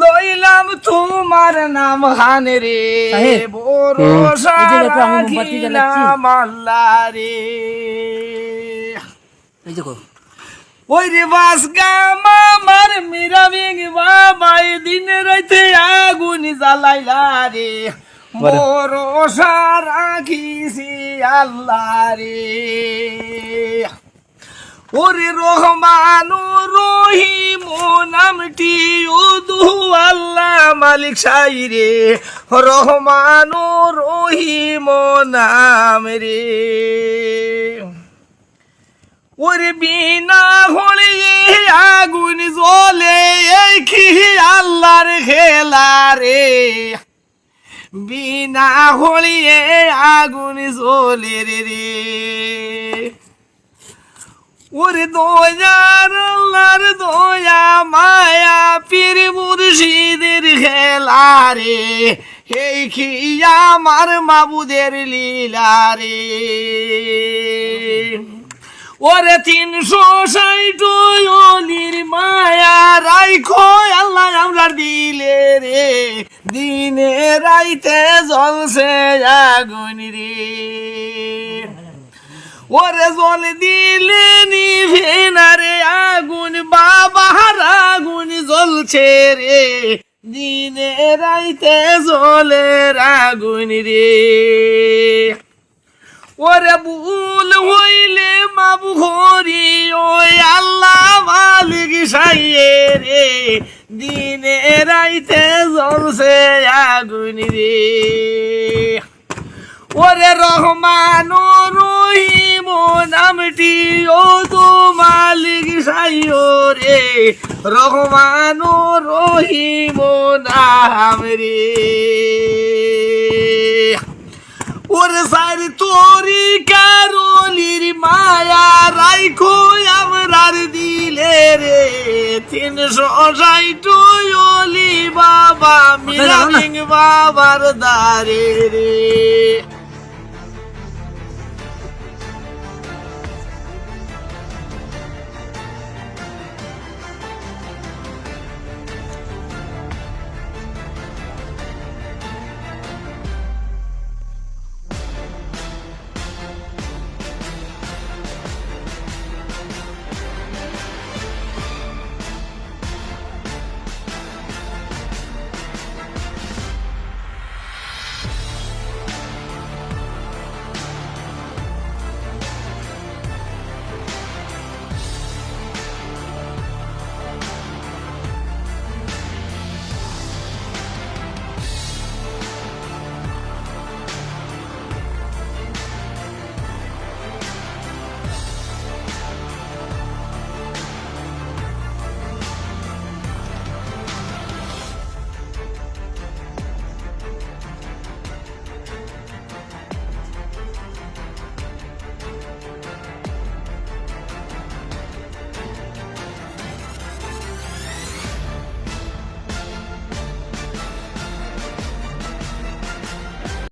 লইলাম তোমার নাম হানে রে ভরসা রাখিলাম আল্লাহ রে। ওই রে বাস গামা মার মেরা বিং বাবাই দিন রাইতে আগুন জ্বালাইলা রে ভরসা রাখিছি আল্লাহ রে। ওরে রহমানু রহিম নামটি উদু আল্লাহ মালিক সাই রে রহমানু রহিম নাম রে। ওরে বিনা হলিয়ে আগুন জ্বলে এই কি আল্লাহর খেলা রে বিনা হলিয়ে আগুন জ্বলে রে। ওরে দয়ার আল্লাহর দয়া মায়া পীর মুর্শিদের খেলা রে এই কি আমার মাবুদের লীলা রে। ওরে 360 অলির মায়া রাইখো আল্লাহ আমরার দিলে রে দিনে রাইতে জ্বলছে আগুন রে। ওরে জল দিলে নিভে না রে আগুন বাবার আগুন জ্বলছে রে দিনে রাইতে জ্বলে আগুন রে। ওরে ভুল হইলে মাবু হরি ওই আল্লাহ মালিক সাইয়ে রে দিনে রাইতে জ্বলছে আগুন রে। ওরে রহমানু রহিম নামটি ও তো মালিক সাইও রে রহমানু রহিম নাম রে। ওরে সারি তোরি কারলির মায়া রাইখো আমরার দিলে রে 360 অলি বাবা মিরা বিং বাবার দারে রে।